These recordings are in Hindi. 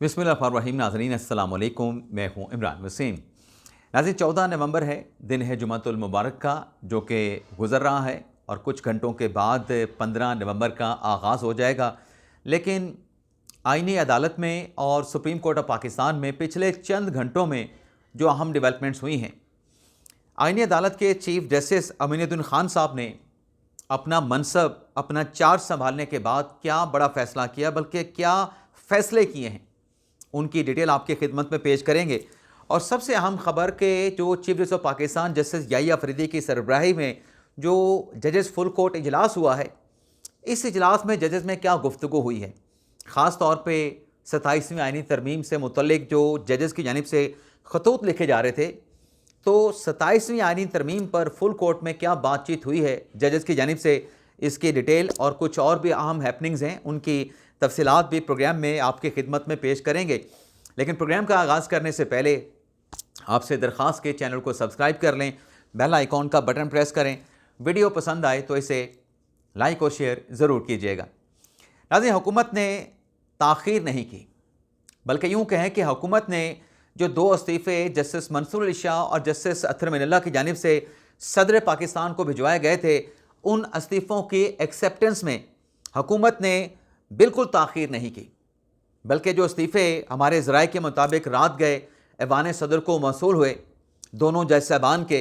बिस्मिल्लाहिर्रहमानिर्रहीम। नाज़रीन अस्सलाम वालेकुम, मैं हूँ इमरान वसीम। नाज़रीन 14 नवंबर है, दिन है जुमातुल मुबारक का, जो कि गुज़र रहा है और कुछ घंटों के बाद 15 नवंबर का आगाज़ हो जाएगा। लेकिन आईनी अदालत में और सुप्रीम कोर्ट ऑफ पाकिस्तान में पिछले चंद घंटों में जो अहम डेवलपमेंट्स हुई हैं, आईनी अदालत के चीफ जस्टिस अमीनुद्दीन खान साहब ने अपना मनसब, अपना चार्ज संभालने के बाद क्या बड़ा फ़ैसला किया, बल्कि क्या फ़ैसले किए हैं, उनकी डिटेल आपकी खिदमत में पेश करेंगे। और सबसे अहम खबर के जो chief justice of Pakistan justice Yahya Afridi की सरबराही में जो जजेस फुल कोर्ट इजलास हुआ है, इस इजलास में जजेस में क्या गुफ्तगू हुई है। ख़ास तौर पे 27वीं आइनी तरमीम से मुतल्लिक जो जजेस की जानिब से खतूत लिखे जा रहे थे, तो 27वीं आइनी तरमीम पर फुल कोर्ट में क्या बातचीत हुई है जजेस की जानिब से, इसकी डिटेल और कुछ और भी अहम हैपनिंग्स हैं, उनकी तफसीलात भी प्रोग्राम में आपकी खिदमत में पेश करेंगे। लेकिन प्रोग्राम का आगाज़ करने से पहले आपसे दरख्वास्त के चैनल को सब्सक्राइब कर लें, बेल आइकॉन का बटन प्रेस करें, वीडियो पसंद आए तो इसे लाइक और शेयर ज़रूर कीजिएगा। नाज़रीन, हुकूमत ने ताख़ीर नहीं की, बल्कि यूँ कहें कि हुकूमत ने जो 2 इस्तीफ़े जस्टिस मंसूर अली शाह और जस्टिस अत्तर मिनल्ला की जानिब से सदर पाकिस्तान को भिजवाए गए थे, उन इस्तीफ़ों की एक्सेप्टेंस में हुकूमत ने बिल्कुल ताख़ीर नहीं की, बल्कि जो इस्तीफ़े हमारे ज़राए के मुताबिक रात गए ऐवान सदर को मौसूल हुए दोनों जज साहबान के,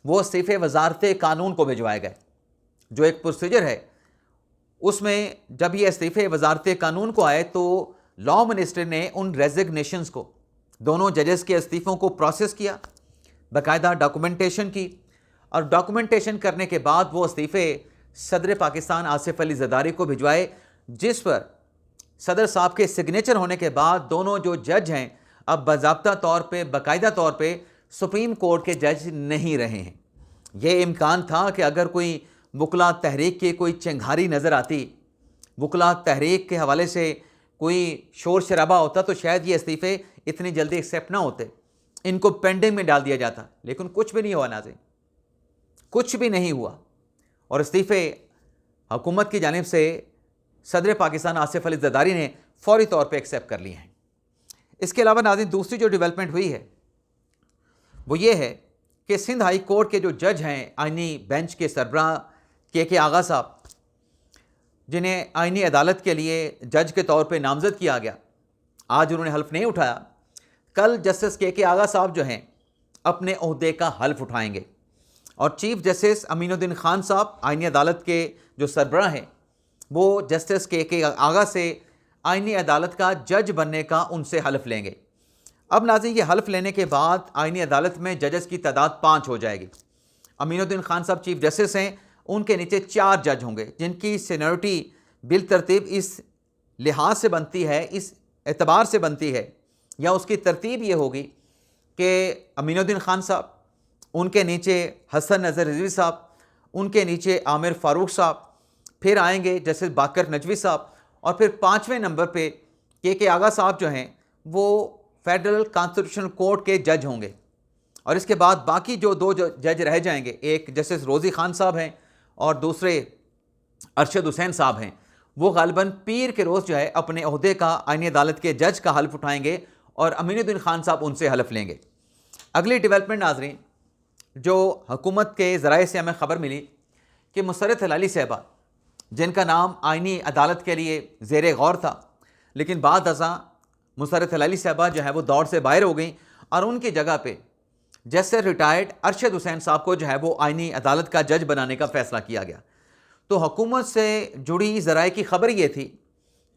वो इस्तीफ़े वजारत कानून को भिजवाए गए। जो एक प्रोसीजर है, उसमें जब ये इस्तीफ़े वजारत कानून को आए तो लॉ मिनिस्टर ने उन रेजिग्नेशंस को, दोनों जजेस के इस्तीफ़ों को प्रोसेस किया, बाकायदा डॉक्यूमेंटेशन की, और डॉक्यूमेंटेशन करने के बाद वो इस्तीफ़े सदर पाकिस्तान आसिफ अली ज़रदारी को भिजवाए, जिस पर सदर साहब के सिग्नेचर होने के बाद दोनों जो जज हैं अब बाज़ाब्ता तौर पे, बाकायदा तौर पे सुप्रीम कोर्ट के जज नहीं रहे हैं। ये इम्कान था कि अगर कोई वकला तहरीक की कोई चिंगारी नज़र आती, वकला तहरीक के हवाले से कोई शोर शराबा होता, तो शायद ये इस्तीफ़े इतनी जल्दी एक्सेप्ट ना होते, इनको पेंडिंग में डाल दिया जाता। लेकिन कुछ भी नहीं हुआ नाज़रीन, कुछ भी नहीं हुआ, और इस्तीफ़े हुकूमत की जानिब से सदर पाकिस्तान आसिफ अली ज़रदारी ने फौरी तौर पे एक्सेप्ट कर लिए हैं। इसके अलावा नाज़रीन, दूसरी जो डेवलपमेंट हुई है वो ये है कि सिंध हाई कोर्ट के जो जज हैं, आइनी बेंच के सरबराह के आगा साहब, जिन्हें आइनी अदालत के लिए जज के तौर पे नामज़द किया गया, आज उन्होंने हल्फ नहीं उठाया। कल जस्टिस के आगा साहब जो हैं अपने ओहदे का हल्फ उठाएंगे, और चीफ जस्टिस अमीनुद्दीन खान साहब आइनी अदालत के जो सरबराह हैं, वो जस्टिस के आगा से आइनी अदालत का जज बनने का उनसे हल्फ लेंगे। अब नाज़रीन, ये हल्फ लेने के बाद आइनी अदालत में जजेस की तादाद 5 हो जाएगी। अमीनुद्दीन खान साहब चीफ जस्टिस हैं, उनके नीचे 4 जज होंगे, जिनकी सीनियरिटी बिल तरतीब इस लिहाज से बनती है, इस एतबार से बनती है, या उसकी तरतीब ये होगी कि अमीनुद्दीन खान साहब, उनके नीचे हसन नज़र रिजवी साहब, उनके नीचे आमिर फ़ारूक साहब, फिर आएंगे जस्टिस बाकर नजवी साहब, और फिर 5वें नंबर पे के आगा साहब जो हैं वो फेडरल कॉन्स्टिट्यूशनल कोर्ट के जज होंगे। और इसके बाद बाकी जो 2 जज रह जाएंगे, एक जस्टिस रोज़ी खान साहब हैं और दूसरे अरशद हुसैन साहब हैं, वो गालिबन पीर के रोज़ जो है अपने ओहदे का आइनी अदालत के जज का हल्फ उठाएंगे और अमीनुद्दीन खान साहब उनसे हल्फ लेंगे। अगली डेवलपमेंट नाज़रीन, जो हुकूमत के ज़राए से हमें ख़बर मिली कि मुसर्रत हलाली साहबा, जिनका नाम आइनी अदालत के लिए ज़ेर गौर था, लेकिन बाद अज़ां मुसर्रत हलाली साहबा जो है वो दौर से बाहर हो गई, और उनकी जगह पे जस्टिस रिटायर्ड अरशद हुसैन साहब को जो है वो आइनी अदालत का जज बनाने का फ़ैसला किया गया। तो हुकूमत से जुड़ी ज़राए की खबर ये थी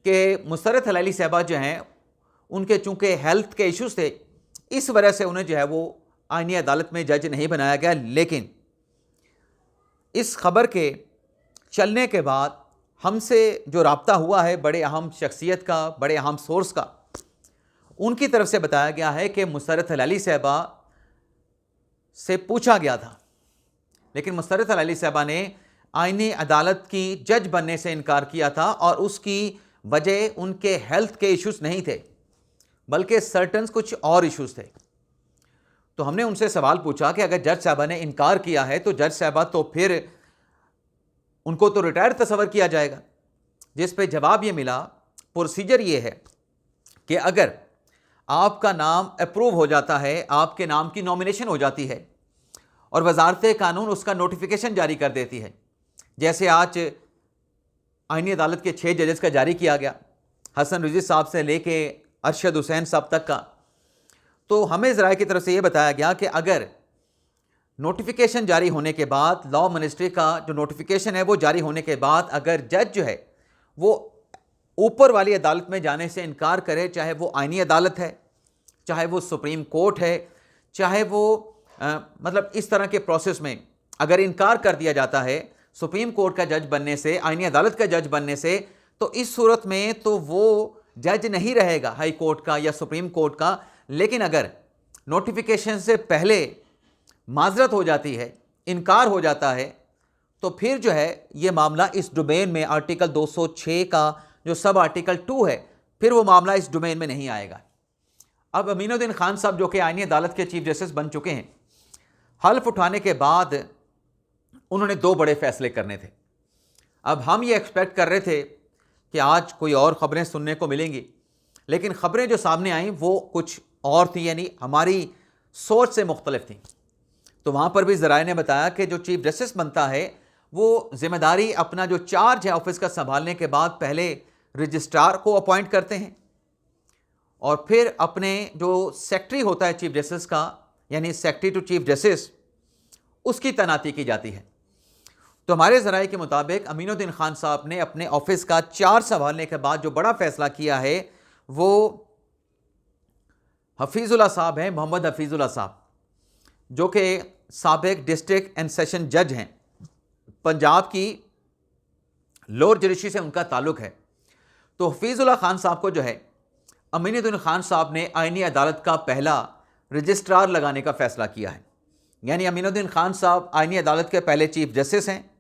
कि मुसर्रत हलाली साहबा जो हैं, उनके चूँकि हेल्थ के इशूज़ थे, इस वजह से उन्हें जो है वो आइनी अदालत में जज नहीं बनाया गया। लेकिन इस खबर के चलने के बाद हमसे जो राब्ता हुआ है बड़े अहम शख्सियत का, बड़े अहम सोर्स का, उनकी तरफ से बताया गया है कि मुसर्रत हलाली साहबा से पूछा गया था, लेकिन मुसर्रत हलाली साहबा ने आइनी अदालत की जज बनने से इनकार किया था, और उसकी वजह उनके हेल्थ के इश्यूज़ नहीं थे, बल्कि सर्टन कुछ और इश्यूज़ थे। तो हमने उनसे सवाल पूछा कि अगर जज साहबा ने इनकार किया है तो जज साहबा तो फिर उनको तो रिटायर तस्वर किया जाएगा, जिस पे जवाब ये मिला, प्रोसीजर ये है कि अगर आपका नाम अप्रूव हो जाता है, आपके नाम की नॉमिनेशन हो जाती है और वजारत कानून उसका नोटिफिकेशन जारी कर देती है, जैसे आज आईनी अदालत के 6 जजेस का जारी किया गया, हसन रिजवी साहब से लेके अरशद हुसैन साहब तक का, तो हमें ज़राए की तरफ से ये बताया गया कि अगर नोटिफिकेशन जारी होने के बाद, लॉ मिनिस्ट्री का जो नोटिफिकेशन है वो जारी होने के बाद, अगर जज जो है वो ऊपर वाली अदालत में जाने से इनकार करे, चाहे वो आईनी अदालत है, चाहे वो सुप्रीम कोर्ट है, चाहे वो मतलब इस तरह के प्रोसेस में अगर इनकार कर दिया जाता है सुप्रीम कोर्ट का जज बनने से, आईनी अदालत का जज बनने से, तो इस सूरत में तो वो जज नहीं रहेगा हाई कोर्ट का या सुप्रीम कोर्ट का। लेकिन अगर नोटिफिकेशन से पहले माजरत हो जाती है, इनकार हो जाता है, तो फिर जो है ये मामला इस डोमेन में आर्टिकल 206 का जो सब आर्टिकल 2 है, फिर वो मामला इस डोमेन में नहीं आएगा। अब अमीनुद्दीन खान साहब जो कि आईनी अदालत के चीफ जस्टिस बन चुके हैं, हल्फ उठाने के बाद उन्होंने 2 बड़े फैसले करने थे। अब हम ये एक्सपेक्ट कर रहे थे कि आज कोई और ख़बरें सुनने को मिलेंगी, लेकिन ख़बरें जो सामने आई वो कुछ और थी, यानी हमारी सोच से मुख्तलिफ थी। तो वहाँ पर भी ज़राए ने बताया कि जो चीफ जस्टिस बनता है वो ज़िम्मेदारी अपना जो चार्ज है ऑफिस का संभालने के बाद पहले रजिस्ट्रार को अपॉइंट करते हैं और फिर अपने जो सेक्रेटरी होता है चीफ जस्टिस का, यानी सेक्रेटरी टू चीफ जस्टिस, उसकी तैनाती की जाती है। तो हमारे ज़राए के मुताबिक अमीनुद्दीन खान साहब ने अपने ऑफिस का चार्ज संभालने के बाद जो बड़ा फैसला किया है वो हफीज़ुल्लाह साहब हैं, मोहम्मद हफीज़ुल्लाह साहब, जो कि साबिक डिस्ट्रिक्ट एंड सेशन जज हैं, पंजाब की लोअर जुडिशरी से उनका ताल्लुक़ है। तो हफीज़ुल्लाह खान साहब को जो है अमीनुद्दीन खान साहब ने आईनी अदालत का पहला रजिस्ट्रार लगाने का फ़ैसला किया है। यानी अमीनुद्दीन खान साहब आईनी अदालत के पहले चीफ जस्टिस हैं,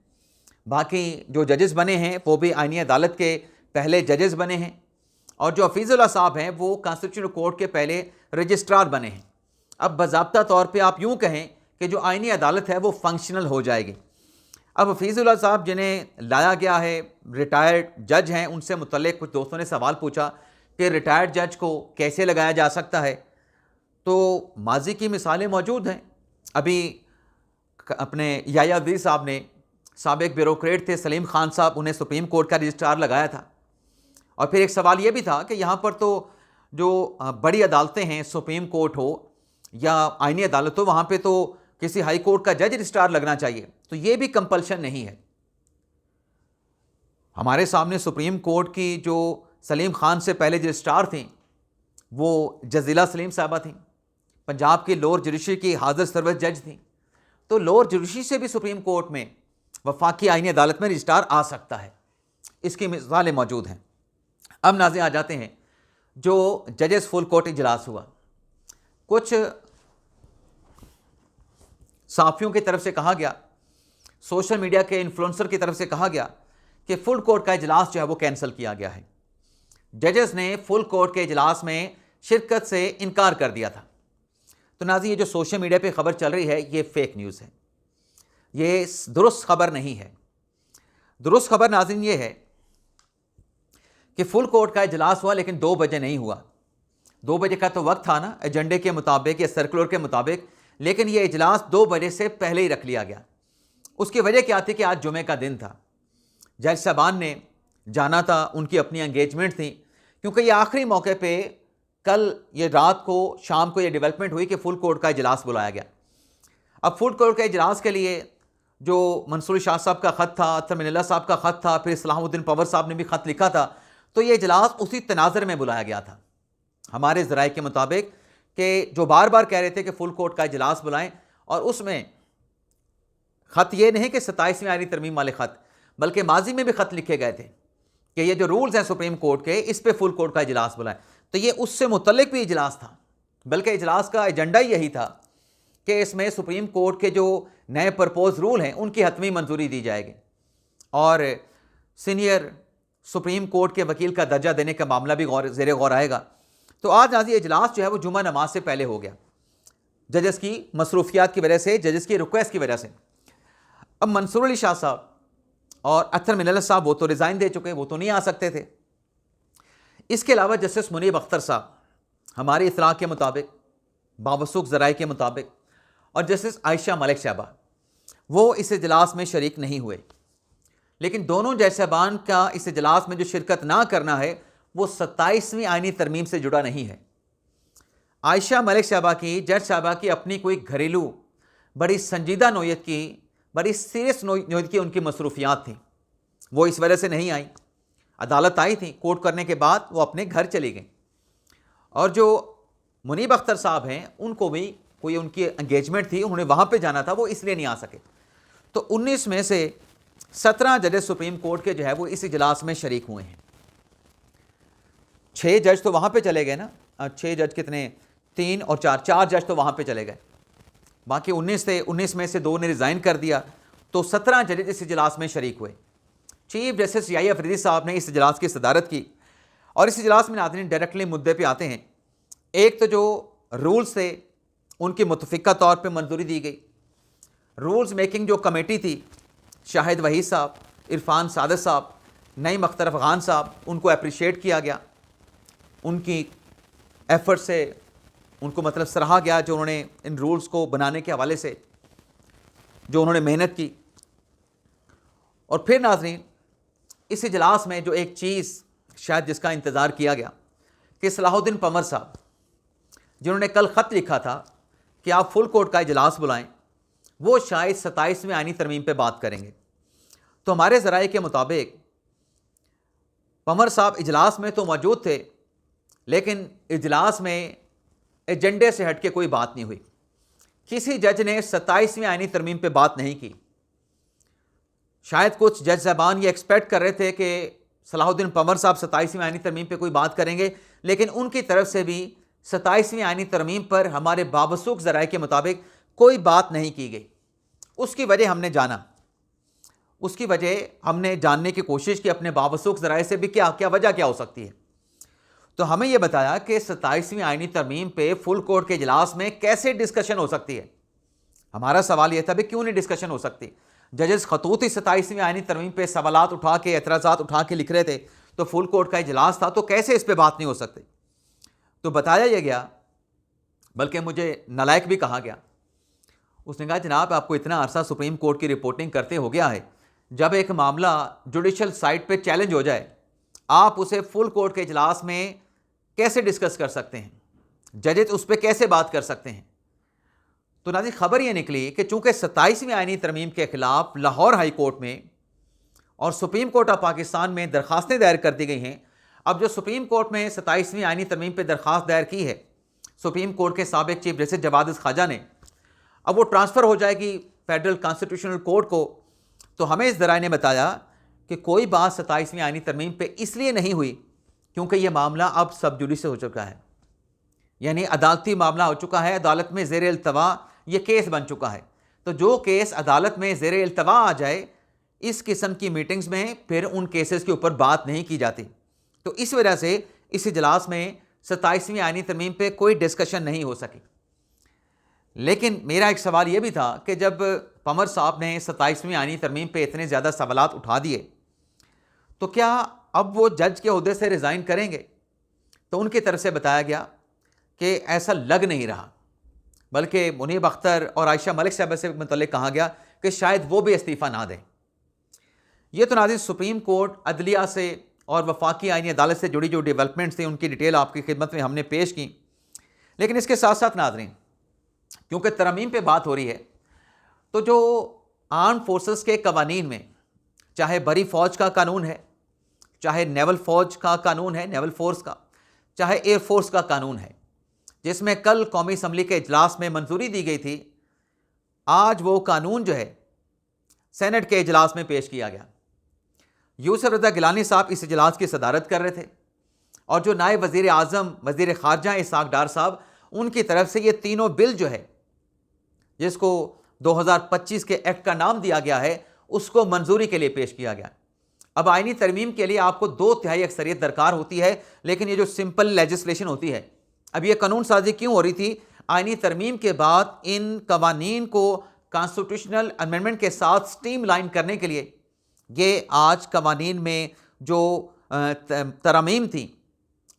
बाकी जो जजेस बने हैं वो भी आईनी अदालत के पहले जजेस बने हैं, और जो हफीज़ुल्लाह साहब हैं वो कॉन्स्टिट्यूशनल कोर्ट के पहले रजिस्ट्रार बने हैं। अब बाज़ाब्ता तौर पे आप यूँ कहें कि जो आईनी अदालत है वो फंक्शनल हो जाएगी। अब हफीज़ुल्लाह साहब जिन्हें लाया गया है, रिटायर्ड जज हैं, उनसे मुतल्लिक़ कुछ दोस्तों ने सवाल पूछा कि रिटायर्ड जज को कैसे लगाया जा सकता है। तो माजी की मिसालें मौजूद हैं। अभी अपने याया अब्दी साहब ने, साबिक ब्यूरोक्रेट थे सलीम खान साहब, उन्हें सुप्रीम कोर्ट का रजिस्ट्रार लगाया था। और फिर एक सवाल ये भी था कि यहाँ पर तो जो बड़ी अदालतें हैं, सुप्रीम कोर्ट हो या आईनी अदालत हो, वहाँ पे तो किसी हाई कोर्ट का जज रजिस्ट्रार लगना चाहिए। तो ये भी कंपल्शन नहीं है। हमारे सामने सुप्रीम कोर्ट की जो सलीम खान से पहले रजिस्ट्रार थी वो जजीला सलीम साहबा थी, पंजाब की लोअर जुडिशरी की हाजिर सर्विस जज थी। तो लोअर जुडिशरी से भी सुप्रीम कोर्ट में वफाकी आईनी अदालत में रजिस्ट्रार आ सकता है। इसकी मिसालें मौजूद हैं। अब नाज़रीन आ जाते हैं जो जजेस फुल कोर्ट इजलास हुआ। कुछ सहाफ़ियों की तरफ से कहा गया, सोशल मीडिया के इन्फ्लुएंसर की तरफ से कहा गया कि फुल कोर्ट का इजलास जो है वो कैंसिल किया गया है। जजेस ने फुल कोर्ट के इजलास में शिरकत से इनकार कर दिया था। तो नाज़रीन ये जो सोशल मीडिया पे खबर चल रही है ये फेक न्यूज़ है, ये दुरुस्त खबर नहीं है। दुरुस्त खबर नाज़रीन ये है कि फुल कोर्ट का इजलास हुआ लेकिन 2 बजे नहीं हुआ। 2 बजे का तो वक्त था ना एजेंडे के मुताबिक या सर्कुलर के मुताबिक, लेकिन ये इजलास 2 बजे से पहले ही रख लिया गया। उसकी वजह क्या थी कि आज जुमे का दिन था, जज साहबान ने जाना था, उनकी अपनी एंगेजमेंट थी, क्योंकि ये आखिरी मौके पे कल ये रात को शाम को ये डेवलपमेंट हुई कि फुल कोर्ट का इजलास बुलाया गया। अब फुल कोर्ट के इजलास के लिए जो मंसूर शाह साहब का ख़त था, अतर मिनल्ला साहब का ख़त था, फिर इस्लामुद्दीन पंवर साहब ने भी ख़त लिखा था, तो ये इजलास उसी तनाज़र में बुलाया गया था। हमारे ज़राए के मुताबिक कि जो बार बार कह रहे थे कि फुल कोर्ट का इजलास बुलाएं, और उसमें ख़त ये नहीं कि 27वीं आईनी तरमीम वाले ख़त, बल्कि माजी में भी ख़त लिखे गए थे कि ये जो रूल्स हैं सुप्रीम कोर्ट के, इस पे फुल कोर्ट का इजलास बुलाएं। तो ये उससे मुतल्लिक भी इजलास था, बल्कि इजलास का एजेंडा ही यही था कि इसमें सुप्रीम कोर्ट के जो नए प्रपोज रूल हैं उनकी हतमी मंजूरी दी जाएगी और सीनियर सुप्रीम कोर्ट के वकील का दर्जा देने का मामला भी ज़ेरे गौर आएगा। तो आज नाज़रीन इजलास जो है वो जुमा नमाज से पहले हो गया, जजेस की मसरूफियात की वजह से, जजेस की रिक्वेस्ट की वजह से। अब मंसूर अली शाह साहब और अतर मिनल्ला साहब वो तो रिज़ाइन दे चुके, वो तो नहीं आ सकते थे। इसके अलावा जस्टिस मुनीब अख्तर साहब हमारी इत्तला के मुताबिक, बावसूख ज़राए के मुताबिक, और जस्टिस आयशा मलिक साहबा वो इस इजलास में शरीक नहीं हुए। लेकिन दोनों जज साहबान का इस इजलास में जो शिरकत ना करना है वो 27वीं आइनी तरमीम से जुड़ा नहीं है। आयशा मलिक साहबा की, जज साहबा की अपनी कोई घरेलू बड़ी संजीदा नोयत की, बड़ी सीरियस नोयत की उनकी मसरूफियात थी, वो इस वजह से नहीं आई। अदालत आई थी, कोर्ट करने के बाद वो अपने घर चली गई। और जो मुनीब अख्तर साहब हैं उनको भी कोई उनकी एंगेजमेंट थी, उन्होंने वहाँ पे जाना था, वो इसलिए नहीं आ सके। तो 19 में से 17 जजेस सुप्रीम कोर्ट के जो है वो इस इजलास में शरीक हुए हैं। 6 जज तो वहाँ पे चले गए ना, 6 जज कितने, 3 और 4 जज तो वहाँ पे चले गए। बाकी 19 में से 2 ने रिज़ाइन कर दिया, तो 17 जजेस इस इजलास में शरीक हुए। चीफ जस्टिस याहिया अफरीदी साहब ने इस इजलास की सदारत की। और इस इजलास में नाज़रीन डायरेक्टली मुद्दे पे आते हैं। एक तो जो रूल्स थे उनकी मुतफ़िका तौर पे मंजूरी दी गई। रूल्स मेकिंग जो कमेटी थी, शाहिद वहीद साहब, इरफान सादत साहब, नईम अख्तर अफ़गान साहब, उनको अप्रिशिएट किया गया, उनकी एफ़र्ट से उनको मतलब सराहा गया, जो उन्होंने इन रूल्स को बनाने के हवाले से जो उन्होंने मेहनत की। और फिर नाज़रीन इस इजलास में जो एक चीज़ शायद जिसका इंतज़ार किया गया कि सलाहुद्दीन पंवर साहब, जिन्होंने कल ख़त लिखा था कि आप फुल कोर्ट का इजलास बुलाएं, वो शायद 27वीं आइनी तरमीम पे बात करेंगे। तो हमारे ज़राए के मुताबिक पंवर साहब इजलास में तो मौजूद थे, लेकिन इजलास में एजेंडे से हट के कोई बात नहीं हुई। किसी जज ने 27वीं आइनी तरमीम पे बात नहीं की। शायद कुछ जज साहबान ये एक्सपेक्ट कर रहे थे कि सलाहुद्दीन पंवर साहब 27वीं आइनी तरमीम पे कोई बात करेंगे, लेकिन उनकी तरफ से भी 27वीं आइनी तरमीम पर हमारे बावसूख ज़राए के मुताबिक कोई बात नहीं की गई। उसकी वजह हमने जाना, उसकी वजह हमने जानने की कोशिश की अपने बावसूख ज़राए से भी, क्या वजह क्या हो सकती है। तो हमें यह बताया कि 27वीं आइनी तरमीम पे फुल कोर्ट के इजलास में कैसे डिस्कशन हो सकती है। हमारा सवाल यह था भी क्यों नहीं डिस्कशन हो सकती। जजेस खतूती 27वीं आइनी तरमीम पे सवालात उठा के, एतराज़ात उठा के लिख रहे थे, तो फुल कोर्ट का इजलास था, तो कैसे इस पर बात नहीं हो सकती। तो बताया यह गया, बल्कि मुझे नालायक भी कहा गया। उसने कहा जनाब आपको इतना अरसा सुप्रीम कोर्ट की रिपोर्टिंग करते हो गया है, जब एक मामला जुडिशल साइट पे चैलेंज हो जाए, आप उसे फुल कोर्ट के इजलास में कैसे डिस्कस कर सकते हैं, जजेस उस पर कैसे बात कर सकते हैं। तो नाज़रीन खबर यह निकली कि चूंकि 27वीं आइनी तरमीम के खिलाफ लाहौर हाई कोर्ट में और सुप्रीम कोर्ट ऑफ पाकिस्तान में दरखास्तें दायर कर दी गई हैं। अब जो सुप्रीम कोर्ट में 27वीं आइनी तरमीम पे दरखास्त दायर की है सुप्रीम कोर्ट के साबिक चीफ जस्टिस जवाद ख्वाजा ने, अब वो ट्रांसफ़र हो जाएगी फेडरल कॉन्स्टिट्यूशनल कोर्ट को। तो हमें इस ज़राए ने बताया कि कोई बात 27वीं आइनी तरमीम पे इसलिए नहीं हुई क्योंकि ये मामला अब सब जुडिस हो चुका है, यानी अदालती मामला हो चुका है, अदालत में ज़ेर इल्तवा ये केस बन चुका है। तो जो केस अदालत में ज़ेर इल्तवा आ जाए, इस किस्म की मीटिंग्स में फिर उन केसेस के ऊपर बात नहीं की जाती। तो इस वजह से इस इजलास में 27वीं आइनी तरमीम पे कोई डिस्कशन नहीं हो सकी। लेकिन मेरा एक सवाल यह भी था कि जब पंवर साहब ने 27वीं आइनी तरमीम पे इतने ज़्यादा सवालात उठा दिए, तो क्या अब वो जज के ओहदे से रिज़ाइन करेंगे? तो उनकी तरफ से बताया गया कि ऐसा लग नहीं रहा, बल्कि मुनीब अख्तर और आयशा मलिक साहब से मुतल्लिक़ कहा गया कि शायद वो भी इस्तीफ़ा ना दें। ये तो नाज़रीन सुप्रीम कोर्ट, अदलिया से और वफाकी आइनी अदालत से जुड़ी जो डेवलपमेंट्स थी उनकी डिटेल आपकी खिदमत में हमने पेश की। लेकिन इसके साथ साथ नाज़रीन, क्योंकि तरमीम पे बात हो रही है, तो जो आर्म फोर्सेस के कवानीन में, चाहे बरी फ़ौज का कानून है, चाहे नेवल फ़ौज का कानून है, नेवल फोर्स का, चाहे एयर फोर्स का कानून है, जिसमें कल कौमी असम्बली के इजलास में मंजूरी दी गई थी, आज वो कानून जो है सेनेट के इजलास में पेश किया गया। यूसुफ रज़ा गिलानी साहब इस इजलास की सदारत कर रहे थे, और जो नायब वज़ीर आज़म वज़ीर ख़ारजा इसाक डार साहब, उनकी तरफ से ये तीनों बिल जो है, जिसको 2025 के एक्ट का नाम दिया गया है, उसको मंजूरी के लिए पेश किया गया। अब आइनी तरमीम के लिए आपको 2/3 अक्सरियत दरकार होती है, लेकिन ये जो सिंपल लेजिस्लेशन होती है, अब ये कानून साजी क्यों हो रही थी? आइनी तरमीम के बाद इन कवानीन को कॉन्स्टिट्यूशनल अमेंडमेंट के साथ स्ट्रीम लाइन करने के लिए ये आज कवानीन में जो तरमीम थी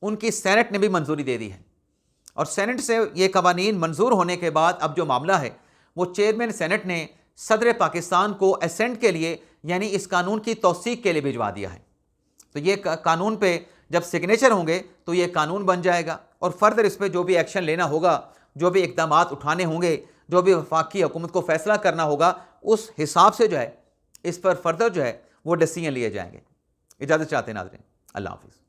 उनकी सेनेट ने भी मंजूरी दे दी है और सेनेट से ये कवानीन मंजूर होने के बाद अब जो मामला है वो चेयरमैन सेनेट ने सदर पाकिस्तान को असेंट के लिए यानी इस कानून की तौसीक के लिए भिजवा दिया है। तो ये कानून पे जब सिग्नेचर होंगे तो ये कानून बन जाएगा और फर्दर इस पर जो भी एक्शन लेना होगा, जो भी इक़दाम उठाने होंगे, जो भी वफाकी हुकूमत को फैसला करना होगा, उस हिसाब से जो है इस पर फर्दर जो है वो डिसीजन लिए जाएंगे। इजाज़त चाहते हैं नाज़रीन, अल्लाह हाफ़िज़।